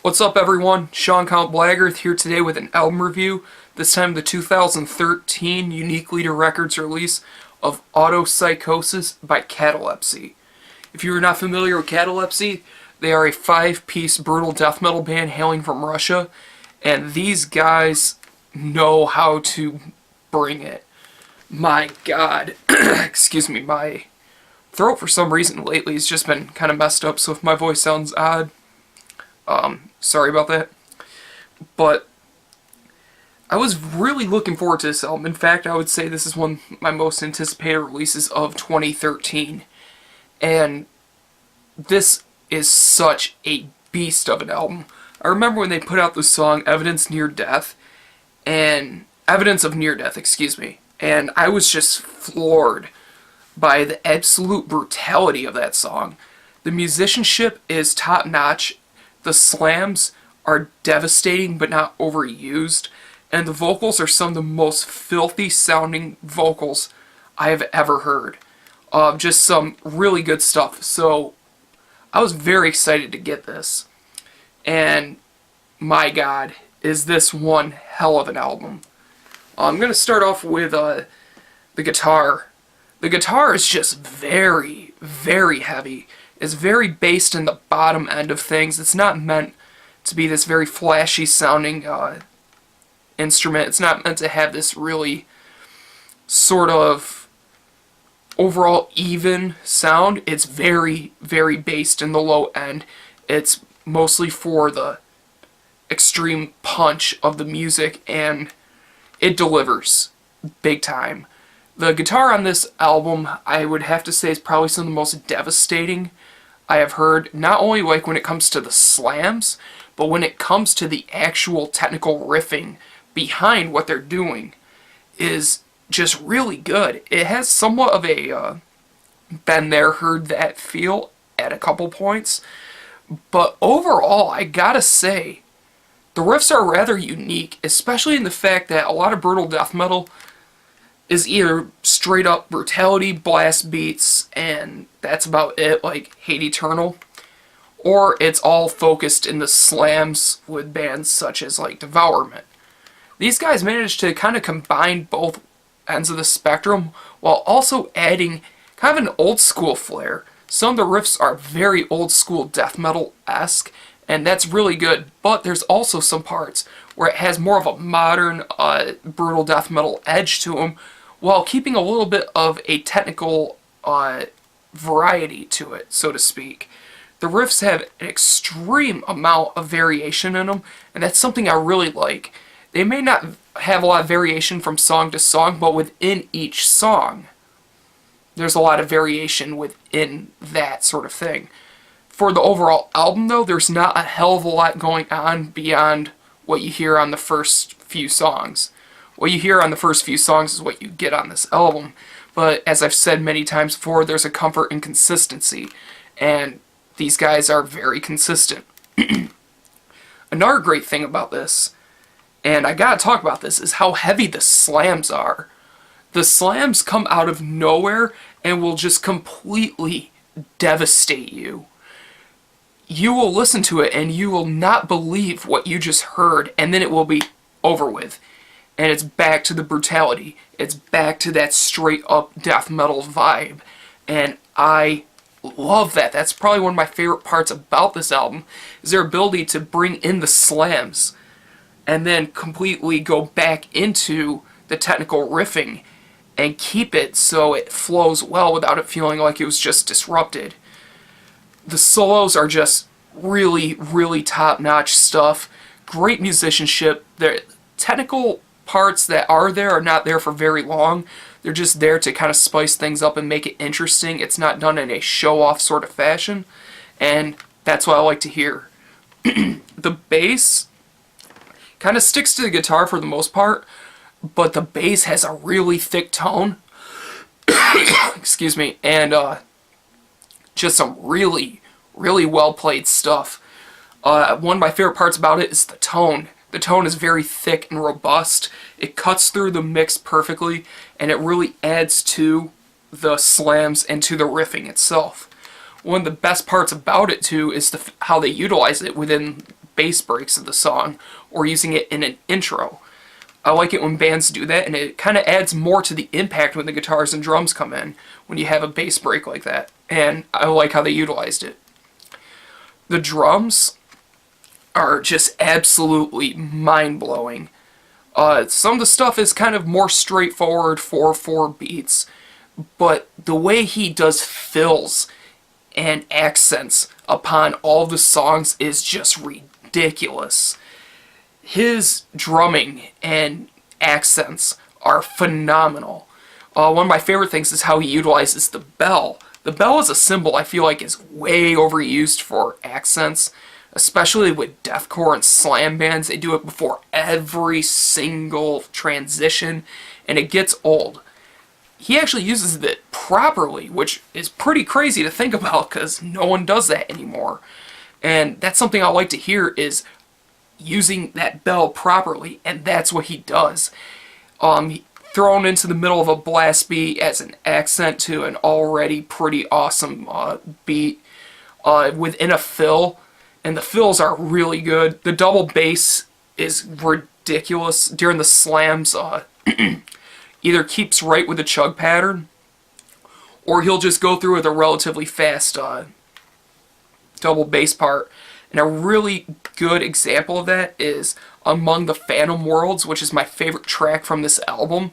What's up, everyone? CountBlagorath here today with an album review, this time the 2013 Unique Leader Records release of Autopsychosis by Catalepsy. If you are not familiar with Catalepsy, they are a 5-piece brutal death metal band hailing from Russia, and these guys know how to bring it. My God, excuse me, my throat for some reason lately has just been kind of messed up, so if my voice sounds odd, sorry about that. But I was really looking forward to this album. In fact, I would say this is one of my most anticipated releases of 2013. And this is such a beast of an album. I remember when they put out the song Evidence of Near Death, and I was just floored by the absolute brutality of that song. The musicianship is top-notch. The slams are devastating but not overused, and the vocals are some of the most filthy sounding vocals I have ever heard. Just some really good stuff. So I was very excited to get this, and my God, is this one hell of an album. I'm going to start off with the guitar. The guitar is just very, very heavy. It's very based in the bottom end of things. It's not meant to be this very flashy sounding instrument. It's not meant to have this really sort of overall even sound. It's very, very based in the low end. It's mostly for the extreme punch of the music, and it delivers big time. The guitar on this album, I would have to say, is probably some of the most devastating I have heard, not only like when it comes to the slams, but when it comes to the actual technical riffing behind what they're doing is just really good. It has somewhat of a been there, heard that feel at a couple points, but overall, I gotta say, the riffs are rather unique, especially in the fact that a lot of brutal death metal is either straight up brutality, blast beats, and that's about it, like Hate Eternal, or it's all focused in the slams with bands such as like Devourment. These guys managed to kind of combine both ends of the spectrum while also adding kind of an old school flair. Some of the riffs are very old school death metal-esque, and that's really good, but there's also some parts where it has more of a modern brutal death metal edge to them, while keeping a little bit of a technical variety to it, so to speak. The riffs have an extreme amount of variation in them, and that's something I really like. They may not have a lot of variation from song to song, but within each song, there's a lot of variation within that sort of thing. For the overall album, though, there's not a hell of a lot going on beyond what you hear on the first few songs. What you hear on the first few songs is what you get on this album, but as I've said many times before, there's a comfort in consistency, and these guys are very consistent. Another great thing about this, and I gotta talk about this, is how heavy the slams are. The slams come out of nowhere and will just completely devastate you. You will listen to it and you will not believe what you just heard, and then it will be over with. And it's back to the brutality. It's back to that straight up death metal vibe. And I love that. That's probably one of my favorite parts about this album, is their ability to bring in the slams and then completely go back into the technical riffing and keep it so it flows well without it feeling like it was just disrupted. The solos are just really, really top-notch stuff. Great musicianship. Their technical parts that are there are not there for very long. They're just there to kind of spice things up and make it interesting. It's not done in a show-off sort of fashion, and that's what I like to hear. The bass kind of sticks to the guitar for the most part, but the bass has a really thick tone. Excuse me, and just some really, really well-played stuff. One of my favorite parts about it is the tone. The tone is very thick and robust. It cuts through the mix perfectly, and it really adds to the slams and to the riffing itself. One of the best parts about it, too, is how they utilize it within bass breaks of the song or using it in an intro. I like it when bands do that, and it kind of adds more to the impact when the guitars and drums come in, when you have a bass break like that, and I like how they utilized it. The drums are just absolutely mind-blowing. Some of the stuff is kind of more straightforward 4/4 beats, but the way he does fills and accents upon all the songs is just ridiculous. His drumming and accents are phenomenal. One of my favorite things is how he utilizes the bell. The bell is a cymbal I feel like is way overused for accents, especially with deathcore and slam bands. They do it before every single transition, and it gets old. He actually uses it properly, which is pretty crazy to think about because no one does that anymore. And that's something I like to hear, is using that bell properly, and that's what he does. Thrown into the middle of a blast beat as an accent to an already pretty awesome beat within a fill, and the fills are really good. The double bass is ridiculous during the slams. Either keeps right with the chug pattern, or he'll just go through with a relatively fast double bass part. And a really good example of that is Among the Phantom Worlds, which is my favorite track from this album.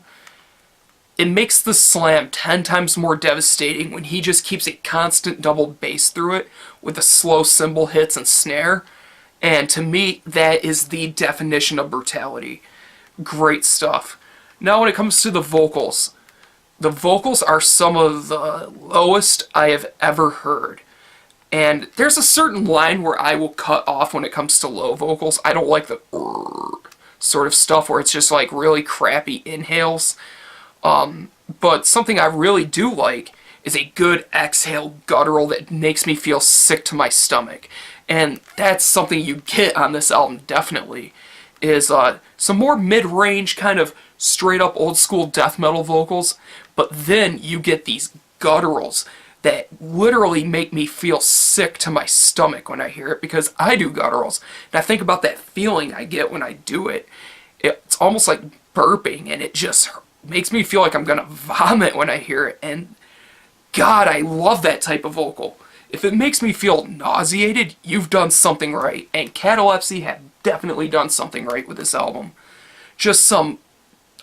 It makes the slam 10 times more devastating when he just keeps a constant double bass through it with the slow cymbal hits and snare. And to me, that is the definition of brutality. Great stuff. Now when it comes to the vocals are some of the lowest I have ever heard. And there's a certain line where I will cut off when it comes to low vocals. I don't like the sort of stuff where it's just like really crappy inhales. But something I really do like is a good exhale guttural that makes me feel sick to my stomach. And that's something you get on this album, definitely, is some more mid-range kind of straight-up old-school death metal vocals, but then you get these gutturals that literally make me feel sick to my stomach when I hear it, because I do gutturals, and I think about that feeling I get when I do it. It's almost like burping, and it just makes me feel like I'm gonna vomit when I hear it, and God, I love that type of vocal. If it makes me feel nauseated, you've done something right, and Catalepsy have definitely done something right with this album. Just some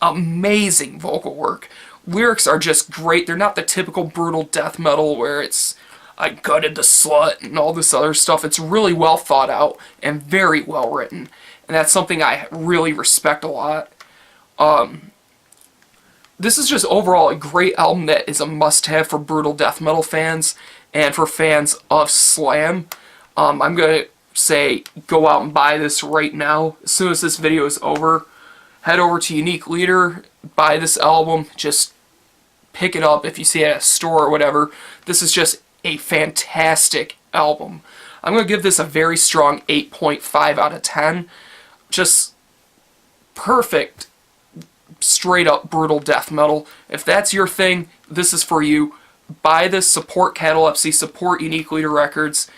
amazing vocal work. Lyrics are just great. They're not the typical brutal death metal where it's I gutted the slut and all this other stuff. It's really well thought out and very well written, and that's something I really respect a lot. This is just overall a great album that is a must-have for brutal death metal fans and for fans of slam. I'm going to say go out and buy this right now. As soon as this video is over, head over to Unique Leader, buy this album, just pick it up if you see it at a store or whatever. This is just a fantastic album. I'm going to give this a very strong 8.5 out of 10. Just perfect, straight up brutal death metal. If that's your thing, this is for you. Buy this, support Catalepsy, support Unique Leader Records.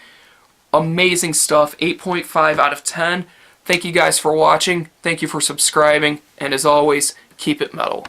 Amazing stuff, 8.5 out of 10. Thank you guys for watching, thank you for subscribing, and as always, keep it metal.